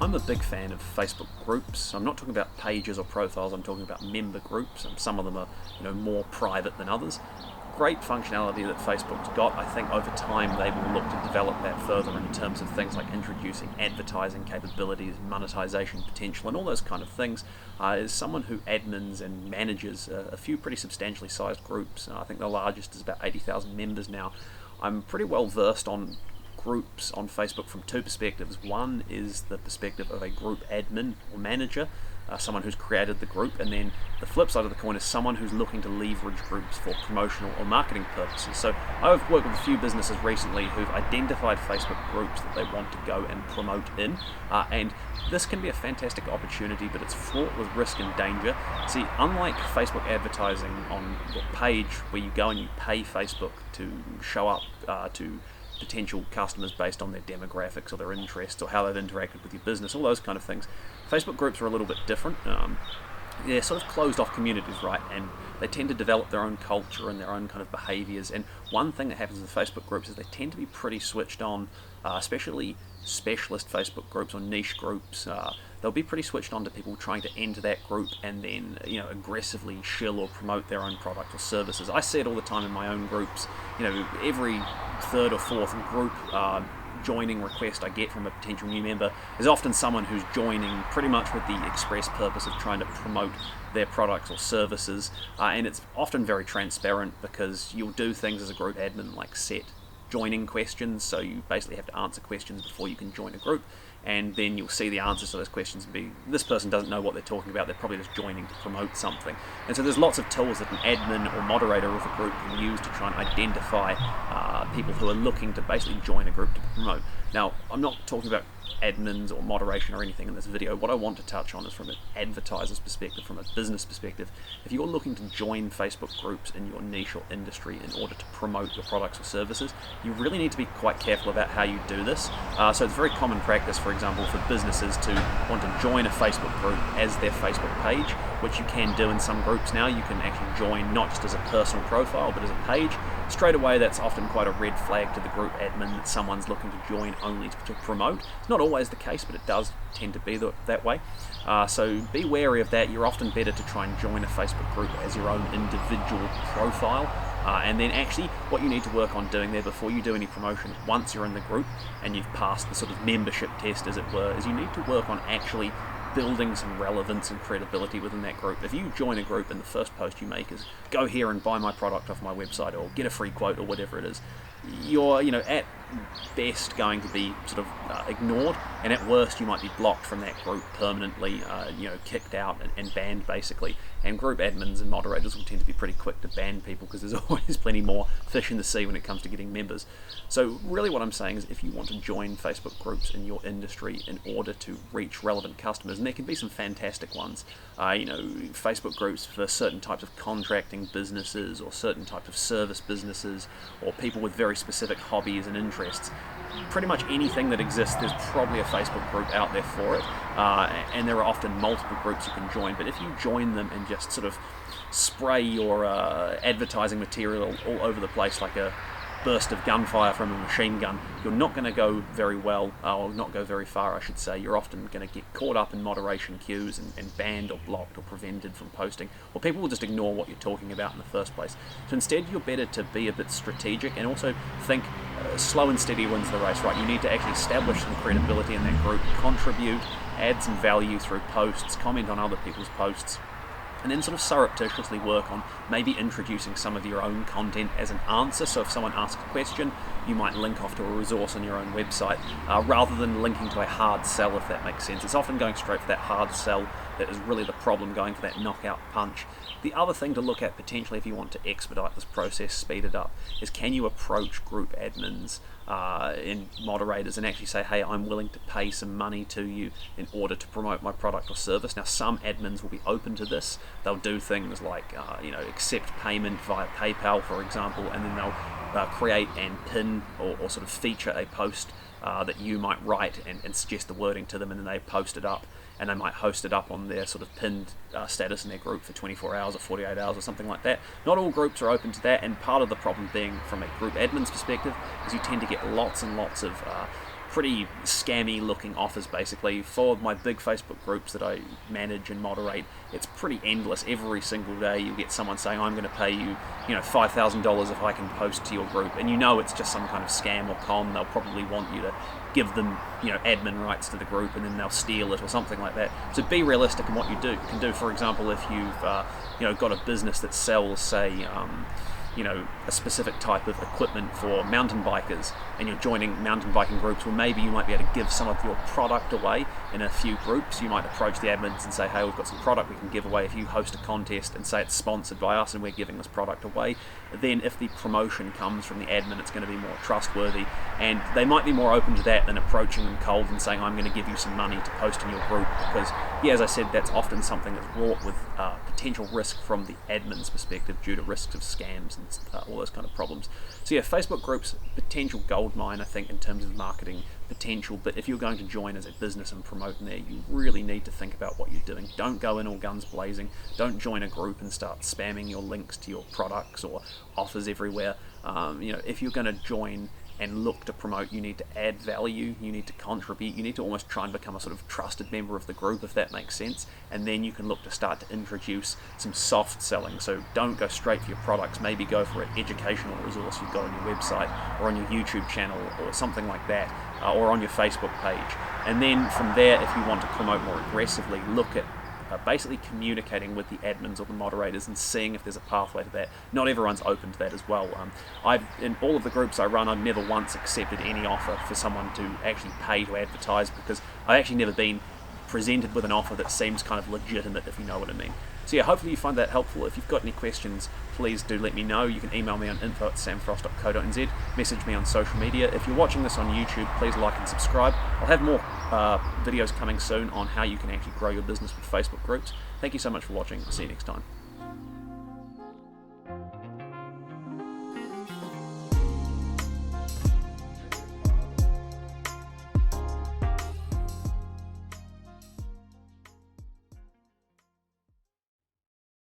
I'm a big fan of Facebook groups. I'm not talking about pages or profiles, I'm talking about member groups, and some of them are more private than others. Great functionality that Facebook's got. I think over time they will look to develop that further in terms of things like introducing advertising capabilities, monetization potential, and all those kind of things. As someone who admins and manages a few pretty substantially sized groups, I think the largest is about 80,000 members now, I'm pretty well versed on groups on Facebook from two perspectives. One is the perspective of a group admin or manager, someone who's created the group, and then the flip side of the coin is someone who's looking to leverage groups for promotional or marketing purposes. So I've worked with a few businesses recently who've identified Facebook groups that they want to go and promote in, and this can be a fantastic opportunity, but it's fraught with risk and danger. See, unlike Facebook advertising on your page where you go and you pay Facebook to show up to potential customers based on their demographics or their interests or how they've interacted with your business, all those kind of things. Facebook groups are a little bit different. They're sort of closed off communities, right? And they tend to develop their own culture and their own kind of behaviors. And one thing that happens with Facebook groups is they tend to be pretty switched on, especially specialist Facebook groups or niche groups. They'll be pretty switched on to people trying to enter that group and then aggressively shill or promote their own product or services. I see it all the time in my own groups. Every third or fourth group joining request I get from a potential new member is often someone who's joining pretty much with the express purpose of trying to promote their products or services, and it's often very transparent because you'll do things as a group admin like set joining questions, so you basically have to answer questions before you can join a group, and then you'll see the answers to those questions and be, this person doesn't know what they're talking about, they're probably just joining to promote something. And so there's lots of tools that an admin or moderator of a group can use to try and identify people who are looking to basically join a group to promote. Now, I'm not talking about admins or moderation or anything in this video. What I want to touch on is from an advertiser's perspective, from a business perspective. If you're looking to join Facebook groups in your niche or industry in order to promote your products or services, you really need to be quite careful about how you do this. So it's very common practice, for example, for businesses to want to join a Facebook group as their Facebook page, which you can do in some groups now. You can actually join not just as a personal profile, but as a page. Straight away, that's often quite a red flag to the group admin that someone's looking to join only to promote. It's not always the case, but it does tend to be that way. So be wary of that. You're often better to try and join a Facebook group as your own individual profile. And then actually what you need to work on doing there before you do any promotion, once you're in the group and you've passed the sort of membership test, as it were, is you need to work on actually building some relevance and credibility within that group. If you join a group and the first post you make is go here and buy my product off my website or get a free quote or whatever it is, you're at best going to be sort of ignored, and at worst you might be blocked from that group permanently, kicked out and banned basically. And group admins and moderators will tend to be pretty quick to ban people because there's always plenty more fish in the sea when it comes to getting members. So really what I'm saying is, if you want to join Facebook groups in your industry in order to reach relevant customers, and there can be some fantastic ones, Facebook groups for certain types of contracting businesses or certain types of service businesses or people with very specific hobbies and interests. Pretty much anything that exists, there's probably a Facebook group out there for it, and there are often multiple groups you can join. But if you join them and just sort of spray your advertising material all over the place like a burst of gunfire from a machine gun, you're not going to go very well, or not go very far I should say. You're often going to get caught up in moderation queues and banned or blocked or prevented from posting, or people will just ignore what you're talking about in the first place. So instead you're better to be a bit strategic and also think slow and steady wins the race, right? You need to actually establish some credibility in that group, contribute, add some value through posts, comment on other people's posts, and then sort of surreptitiously work on maybe introducing some of your own content as an answer. So if someone asks a question, you might link off to a resource on your own website, rather than linking to a hard sell, if that makes sense. It's often going straight for that hard sell that is really the problem, going for that knockout punch. The other thing to look at potentially if you want to expedite this process, speed it up, is can you approach group admins and moderators and actually say, hey, I'm willing to pay some money to you in order to promote my product or service. Now, some admins will be open to this. They'll do things like accept payment via PayPal, for example, and then they'll create and pin or sort of feature a post that you might write and suggest the wording to them, and then they post it up, and they might host it up on their sort of pinned status in their group for 24 hours or 48 hours or something like that. Not all groups are open to that, and part of the problem being from a group admin's perspective is you tend to get lots and lots of pretty scammy looking offers basically. For my big Facebook groups that I manage and moderate, it's pretty endless. Every single day you get someone saying, I'm going to pay you, $5,000 if I can post to your group, and it's just some kind of scam or con. They'll probably want you to give them admin rights to the group, and then they'll steal it or something like that. So be realistic in what you do. You can do, for example, if you've got a business that sells, say, a specific type of equipment for mountain bikers, and you're joining mountain biking groups, well, maybe you might be able to give some of your product away in a few groups. You might approach the admins and say, hey, we've got some product we can give away if you host a contest and say it's sponsored by us and we're giving this product away. Then if the promotion comes from the admin, it's going to be more trustworthy, and they might be more open to that than approaching them cold and saying, I'm going to give you some money to post in your group, because, as I said, that's often something that's wrought with potential risk from the admin's perspective due to risks of scams and all those kind of problems. So Facebook groups, potential gold mine, I think, in terms of marketing potential. But if you're going to join as a business and promote in there, you really need to think about what you're doing. Don't go in all guns blazing. Don't join a group and start spamming your links to your products or offers everywhere. If you're going to join and look to promote, you need to add value, you need to contribute, you need to almost try and become a sort of trusted member of the group, if that makes sense, and then you can look to start to introduce some soft selling. So don't go straight for your products, maybe go for an educational resource you've got on your website or on your YouTube channel or something like that, or on your Facebook page. And then from there, if you want to promote more aggressively, look at basically communicating with the admins or the moderators and seeing if there's a pathway to that. Not everyone's open to that as well. In all of the groups I run, I've never once accepted any offer for someone to actually pay to advertise, because I've actually never been presented with an offer that seems kind of legitimate, if you know what I mean. So hopefully you find that helpful. If you've got any questions, please do let me know. You can email me on info@samfrost.co.nz, message me on social media. If you're watching this on YouTube, please like and subscribe. I'll have more videos coming soon on how you can actually grow your business with Facebook groups. Thank you so much for watching. I'll see you next time.